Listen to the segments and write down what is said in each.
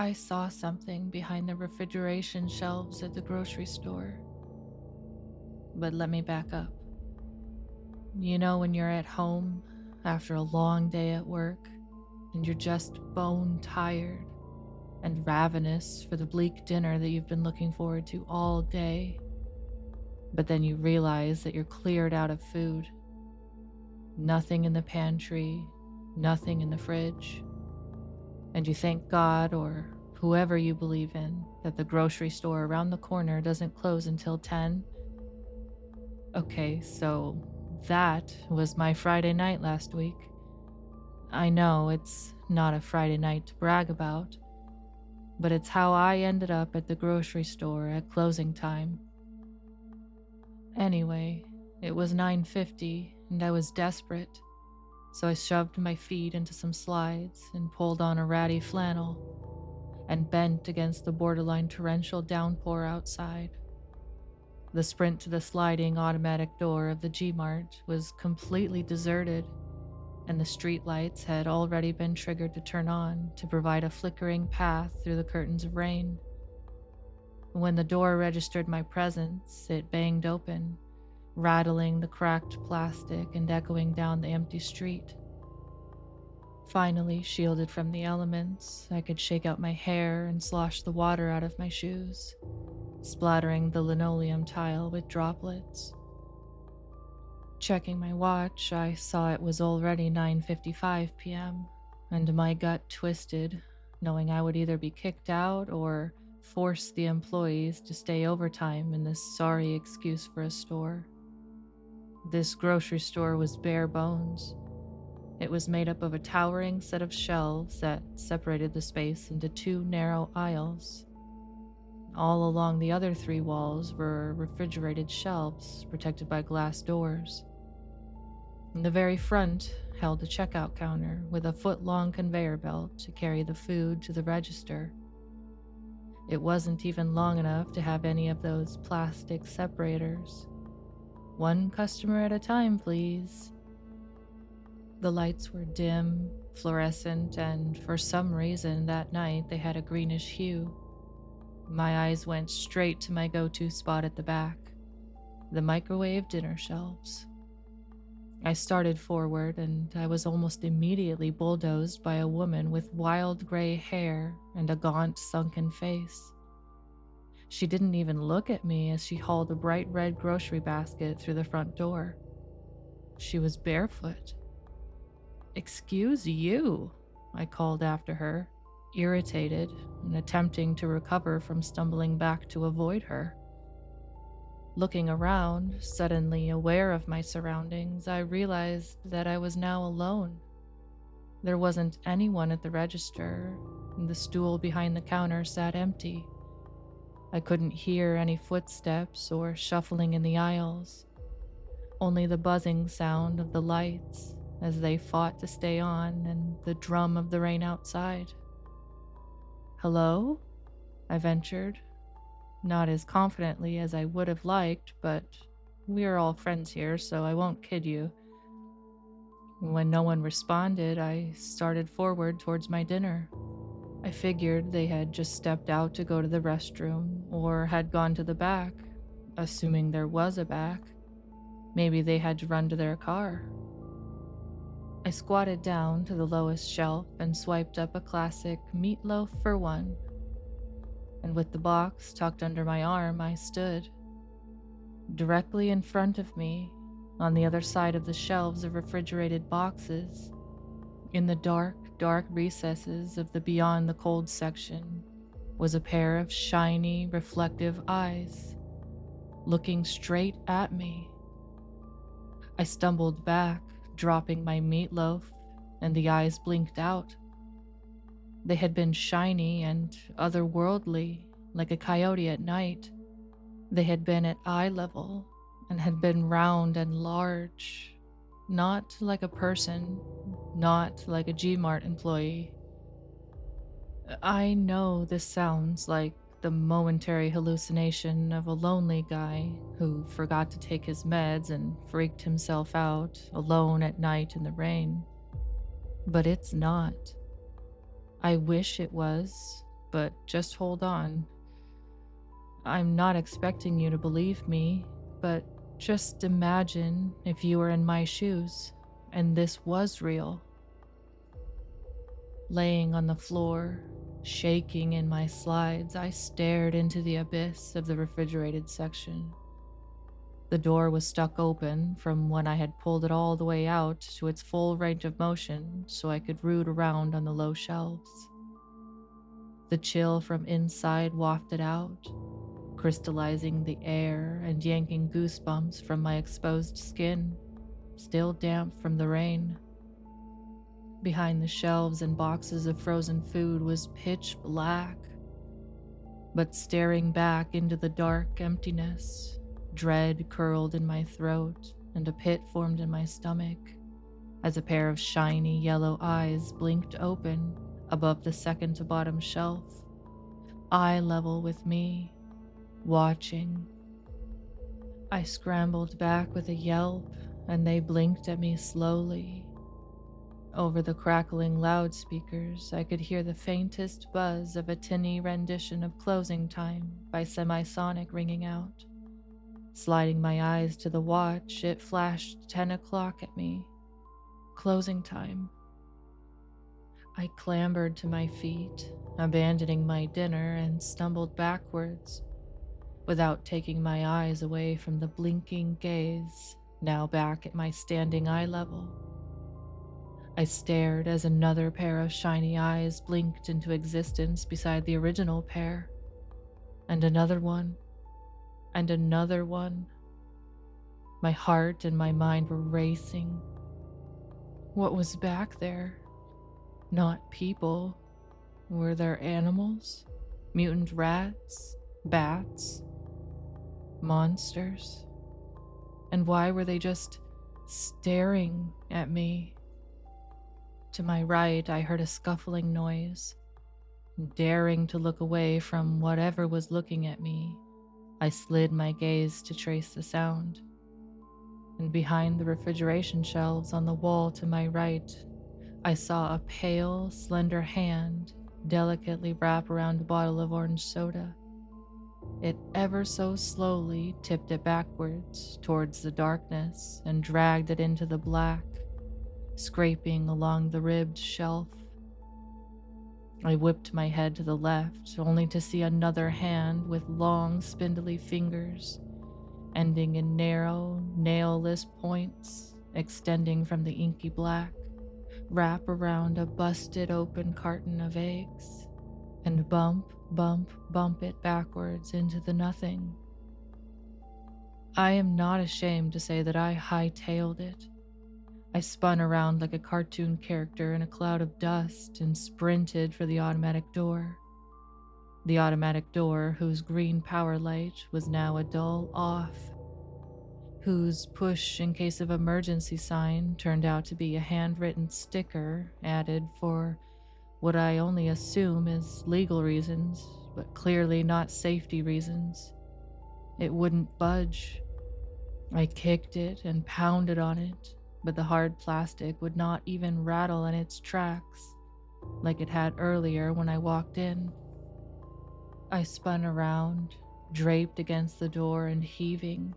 I saw something behind the refrigeration shelves at the grocery store. But let me back up. You know, when you're at home after a long day at work and you're just bone tired and ravenous for the bleak dinner that you've been looking forward to all day, but then you realize that you're cleared out of food. Nothing in the pantry, nothing in the fridge. And you thank God or whoever you believe in that the grocery store around the corner doesn't close until 10. Okay, so that was my Friday night last week. I know it's not a Friday night to brag about, but it's how I ended up at the grocery store at closing time. Anyway, it was 9:50 and I was desperate, so I shoved my feet into some slides and pulled on a ratty flannel and bent against the borderline torrential downpour outside. The sprint to the sliding automatic door of the G-Mart was completely deserted, and the street lights had already been triggered to turn on to provide a flickering path through the curtains of rain. When the door registered my presence, it banged open, rattling the cracked plastic and echoing down the empty street. Finally, shielded from the elements, I could shake out my hair and slosh the water out of my shoes, splattering the linoleum tile with droplets. Checking my watch, I saw it was already 9:55 p.m., and my gut twisted, knowing I would either be kicked out or force the employees to stay overtime in this sorry excuse for a store. This grocery store was bare bones. It was made up of a towering set of shelves that separated the space into two narrow aisles. All along the other three walls were refrigerated shelves protected by glass doors. And the very front held a checkout counter with a foot-long conveyor belt to carry the food to the register. It wasn't even long enough to have any of those plastic separators. One customer at a time, please. The lights were dim, fluorescent, and for some reason that night they had a greenish hue. My eyes went straight to my go-to spot at the back, the microwave dinner shelves. I started forward, and I was almost immediately bulldozed by a woman with wild gray hair and a gaunt, sunken face. She didn't even look at me as she hauled a bright red grocery basket through the front door. She was barefoot. "Excuse you," I called after her, irritated and attempting to recover from stumbling back to avoid her. Looking around, suddenly aware of my surroundings, I realized that I was now alone. There wasn't anyone at the register, and the stool behind the counter sat empty. I couldn't hear any footsteps or shuffling in the aisles, only the buzzing sound of the lights as they fought to stay on and the drum of the rain outside. "Hello?" I ventured, not as confidently as I would have liked, but we are all friends here, so I won't kid you. When no one responded, I started forward towards my dinner. I figured they had just stepped out to go to the restroom or had gone to the back, assuming there was a back. Maybe they had to run to their car. I squatted down to the lowest shelf and swiped up a classic meatloaf for one. And with the box tucked under my arm, I stood. Directly in front of me, on the other side of the shelves of refrigerated boxes, in the dark, dark recesses of the Beyond the Cold section, was a pair of shiny, reflective eyes, looking straight at me. I stumbled back, dropping my meatloaf, and the eyes blinked out. They had been shiny and otherworldly, like a coyote at night. They had been at eye level and had been round and large, not like a person, not like a G-Mart employee. I know this sounds like the momentary hallucination of a lonely guy who forgot to take his meds and freaked himself out alone at night in the rain. But it's not. I wish it was, but just hold on. I'm not expecting you to believe me, but just imagine if you were in my shoes and this was real. Laying on the floor, shaking in my slides, I stared into the abyss of the refrigerated section. The door was stuck open from when I had pulled it all the way out to its full range of motion so I could root around on the low shelves. The chill from inside wafted out, crystallizing the air and yanking goosebumps from my exposed skin, still damp from the rain. Behind the shelves and boxes of frozen food was pitch black, but staring back into the dark emptiness, dread curled in my throat and a pit formed in my stomach as a pair of shiny yellow eyes blinked open above the second to bottom shelf, eye level with me, watching. I scrambled back with a yelp and they blinked at me slowly. Over the crackling loudspeakers, I could hear the faintest buzz of a tinny rendition of Closing Time by Semisonic ringing out. Sliding my eyes to the watch, it flashed 10 o'clock at me. Closing time. I clambered to my feet, abandoning my dinner, and stumbled backwards, without taking my eyes away from the blinking gaze, now back at my standing eye level. I stared as another pair of shiny eyes blinked into existence beside the original pair, and another one, and another one. My heart and my mind were racing. What was back there? Not people. Were there animals? Mutant rats? Bats? Monsters? And why were they just staring at me? To my right, I heard a scuffling noise. Daring to look away from whatever was looking at me, I slid my gaze to trace the sound. And behind the refrigeration shelves on the wall to my right, I saw a pale, slender hand delicately wrap around a bottle of orange soda. It ever so slowly tipped it backwards towards the darkness and dragged it into the black, scraping along the ribbed shelf. I whipped my head to the left, only to see another hand with long, spindly fingers, ending in narrow, nailless points, extending from the inky black, wrap around a busted open carton of eggs, and bump, bump, bump it backwards into the nothing. I am not ashamed to say that I hightailed it. I spun around like a cartoon character in a cloud of dust and sprinted for the automatic door. The automatic door, whose green power light was now a dull off, whose push in case of emergency sign turned out to be a handwritten sticker added for what I only assume is legal reasons, but clearly not safety reasons. It wouldn't budge. I kicked it and pounded on it, but the hard plastic would not even rattle in its tracks, like it had earlier when I walked in. I spun around, draped against the door and heaving,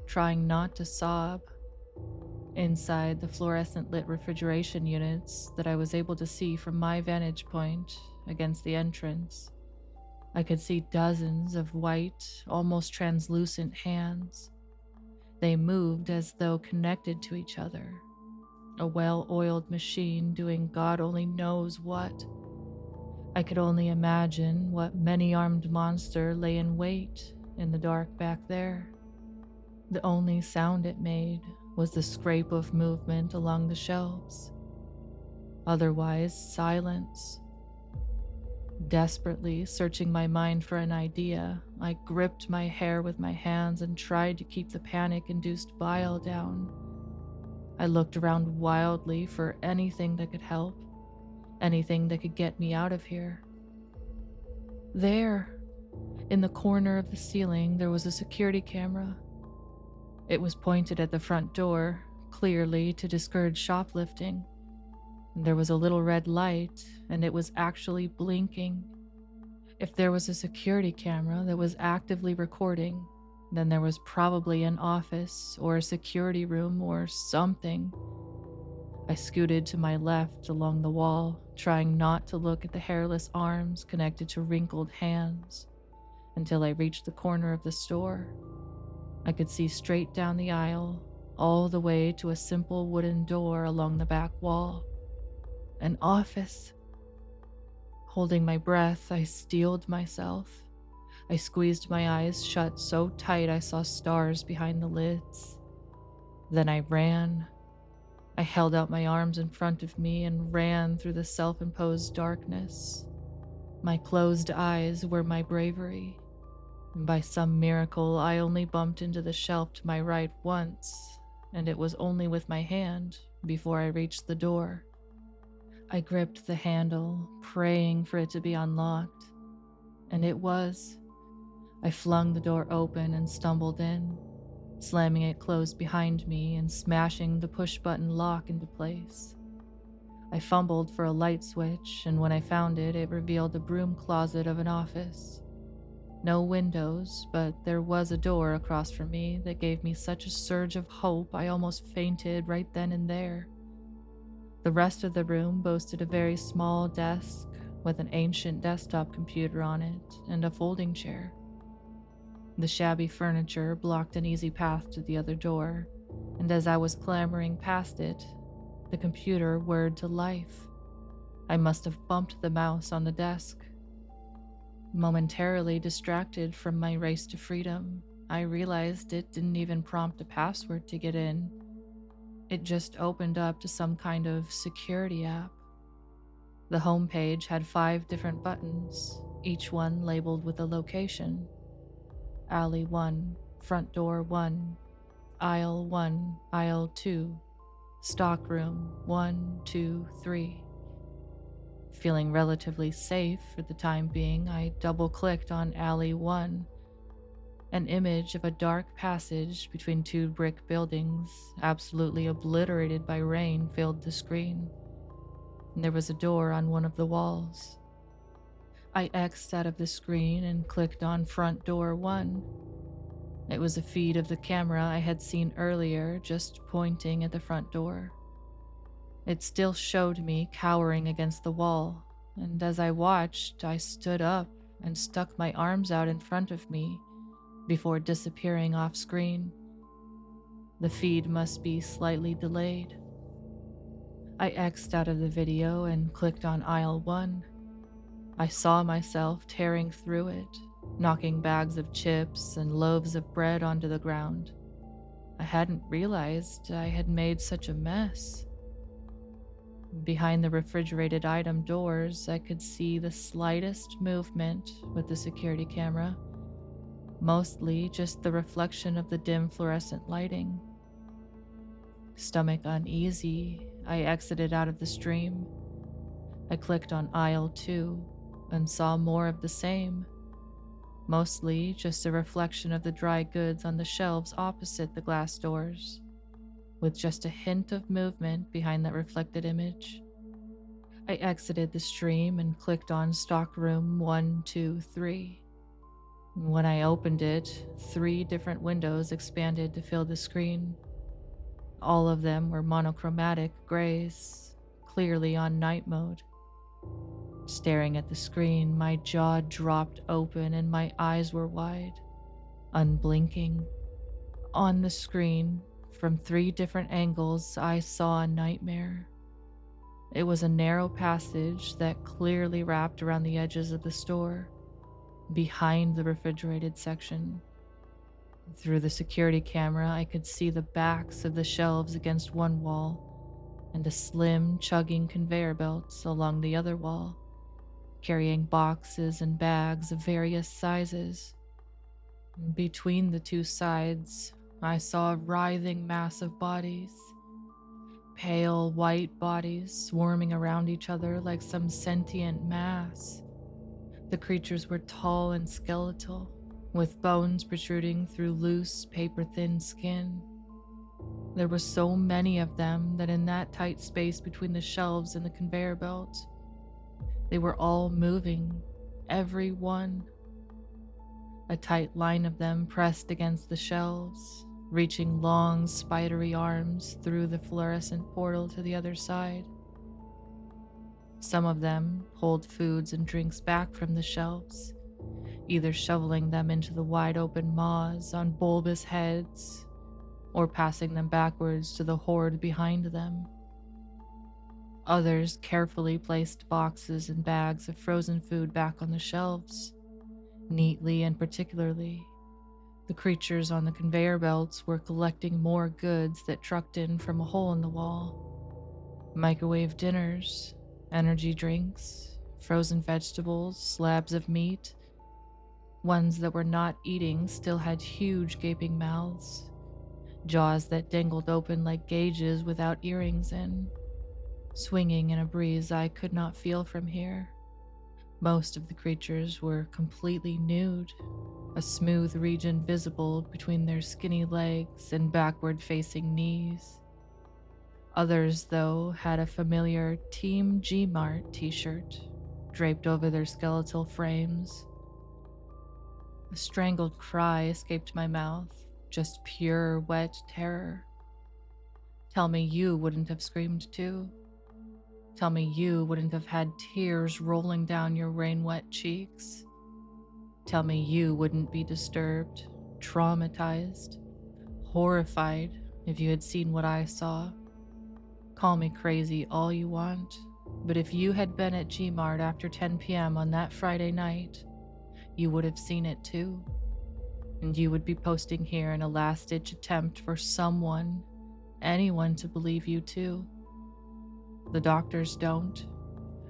trying not to sob. Inside the fluorescent lit refrigeration units that I was able to see from my vantage point against the entrance, I could see dozens of white, almost translucent hands. They moved as though connected to each other, a well-oiled machine doing God only knows what. I could only imagine what many-armed monster lay in wait in the dark back there. The only sound it made was the scrape of movement along the shelves. Otherwise, silence. Desperately searching my mind for an idea, I gripped my hair with my hands and tried to keep the panic-induced bile down. I looked around wildly for anything that could help, anything that could get me out of here. There, in the corner of the ceiling, there was a security camera. It was pointed at the front door, clearly to discourage shoplifting. There was a little red light, and it was actually blinking. If there was a security camera that was actively recording, then there was probably an office or a security room or something. I scooted to my left along the wall, trying not to look at the hairless arms connected to wrinkled hands, until I reached the corner of the store. I could see straight down the aisle, all the way to a simple wooden door along the back wall. An office. Holding my breath, I steeled myself. I squeezed my eyes shut so tight I saw stars behind the lids. Then I ran. I held out my arms in front of me and ran through the self-imposed darkness. My closed eyes were my bravery. And by some miracle, I only bumped into the shelf to my right once, and it was only with my hand before I reached the door. I gripped the handle, praying for it to be unlocked, and it was. I flung the door open and stumbled in, slamming it closed behind me and smashing the push-button lock into place. I fumbled for a light switch, and when I found it, it revealed the broom closet of an office. No windows, but there was a door across from me that gave me such a surge of hope I almost fainted right then and there. The rest of the room boasted a very small desk with an ancient desktop computer on it and a folding chair. The shabby furniture blocked an easy path to the other door, and as I was clambering past it, the computer whirred to life. I must have bumped the mouse on the desk. Momentarily distracted from my race to freedom, I realized it didn't even prompt a password to get in. It just opened up to some kind of security app. The homepage had 5 different buttons, each one labeled with a location. Alley 1, front door 1, aisle 1, aisle 2, stockroom 1, 2, 3. Feeling relatively safe for the time being, I double-clicked on Alley 1. An image of a dark passage between 2 brick buildings, absolutely obliterated by rain, filled the screen. There was a door on one of the walls. I X'd out of the screen and clicked on front door 1. It was a feed of the camera I had seen earlier, just pointing at the front door. It still showed me cowering against the wall, and as I watched, I stood up and stuck my arms out in front of me before disappearing off screen. The feed must be slightly delayed. I X'd out of the video and clicked on aisle 1. I saw myself tearing through it, knocking bags of chips and loaves of bread onto the ground. I hadn't realized I had made such a mess. Behind the refrigerated item doors, I could see the slightest movement with the security camera, mostly just the reflection of the dim fluorescent lighting. Stomach uneasy, I exited out of the stream. I clicked on aisle 2 and saw more of the same, mostly just a reflection of the dry goods on the shelves opposite the glass doors, with just a hint of movement behind that reflected image. I exited the stream and clicked on stockroom 1, 2, 3. When I opened it, 3 different windows expanded to fill the screen. All of them were monochromatic grays, clearly on night mode. Staring at the screen, my jaw dropped open and my eyes were wide, unblinking. On the screen, from 3 different angles, I saw a nightmare. It was a narrow passage that clearly wrapped around the edges of the store, behind the refrigerated section. Through the security camera, I could see the backs of the shelves against one wall and a slim, chugging conveyor belt along the other wall, carrying boxes and bags of various sizes. Between the 2 sides, I saw a writhing mass of bodies. Pale white bodies swarming around each other like some sentient mass. The creatures were tall and skeletal, with bones protruding through loose, paper-thin skin. There were so many of them that in that tight space between the shelves and the conveyor belt, they were all moving, every one. A tight line of them pressed against the shelves, reaching long, spidery arms through the fluorescent portal to the other side. Some of them pulled foods and drinks back from the shelves, either shoveling them into the wide open maws on bulbous heads or passing them backwards to the horde behind them. Others carefully placed boxes and bags of frozen food back on the shelves, neatly and particularly. The creatures on the conveyor belts were collecting more goods that trucked in from a hole in the wall. Microwave dinners, energy drinks, frozen vegetables, slabs of meat. Ones that were not eating still had huge gaping mouths, jaws that dangled open like gauges without earrings in, swinging in a breeze I could not feel from here. Most of the creatures were completely nude, a smooth region visible between their skinny legs and backward-facing knees. Others, though, had a familiar Team G-Mart t-shirt draped over their skeletal frames. A strangled cry escaped my mouth, just pure, wet terror. Tell me you wouldn't have screamed too. Tell me you wouldn't have had tears rolling down your rain-wet cheeks. Tell me you wouldn't be disturbed, traumatized, horrified if you had seen what I saw. Call me crazy all you want, but if you had been at G-Mart after 10 p.m. on that Friday night, you would have seen it too. And you would be posting here in a last-ditch attempt for someone, anyone to believe you too. The doctors don't.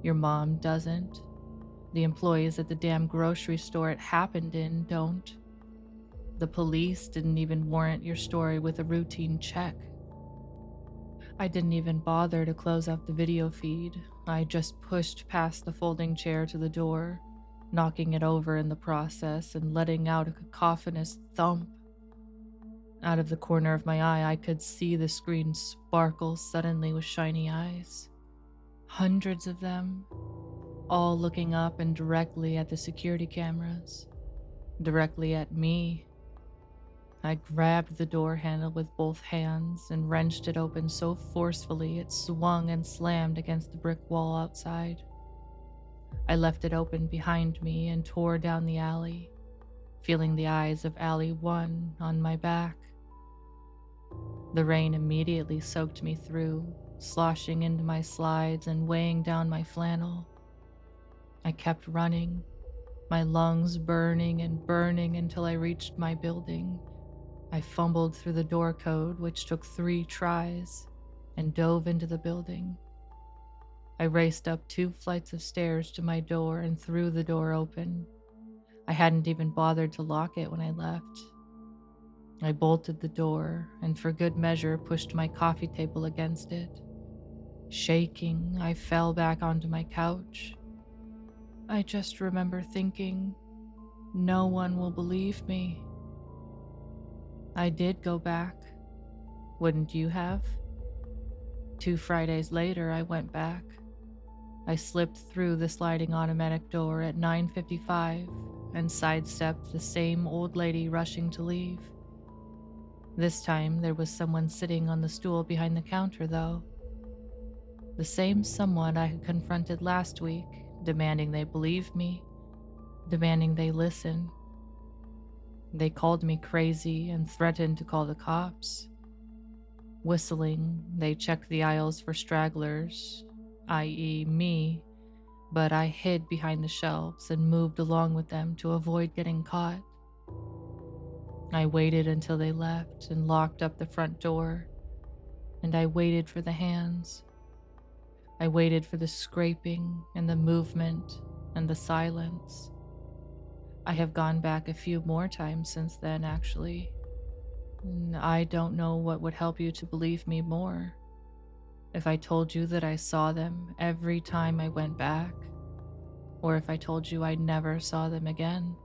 Your mom doesn't. The employees at the damn grocery store it happened in don't. The police didn't even warrant your story with a routine check. I didn't even bother to close out the video feed. I just pushed past the folding chair to the door, knocking it over in the process and letting out a cacophonous thump. Out of the corner of my eye, I could see the screen sparkle suddenly with shiny eyes. Hundreds of them, all looking up and directly at the security cameras, directly at me. I grabbed the door handle with both hands and wrenched it open so forcefully it swung and slammed against the brick wall outside. I left it open behind me and tore down the alley, feeling the eyes of Alley 1 on my back. The rain immediately soaked me through, sloshing into my slides and weighing down my flannel. I kept running, my lungs burning and burning until I reached my building. I fumbled through the door code, which took 3 tries, and dove into the building. I raced up 2 flights of stairs to my door and threw the door open. I hadn't even bothered to lock it when I left. I bolted the door and for good measure pushed my coffee table against it. Shaking, I fell back onto my couch. I just remember thinking, no one will believe me. I did go back. Wouldn't you have? 2 Fridays later, I went back. I slipped through the sliding automatic door at 9:55 and sidestepped the same old lady rushing to leave. This time, there was someone sitting on the stool behind the counter, though. The same someone I had confronted last week, demanding they believe me, demanding they listen. They called me crazy and threatened to call the cops. Whistling, they checked the aisles for stragglers, i.e. me, but I hid behind the shelves and moved along with them to avoid getting caught. I waited until they left and locked up the front door, and I waited for the hands. I waited for the scraping and the movement and the silence. I have gone back a few more times since then, actually. And I don't know what would help you to believe me more. If I told you that I saw them every time I went back, or if I told you I never saw them again.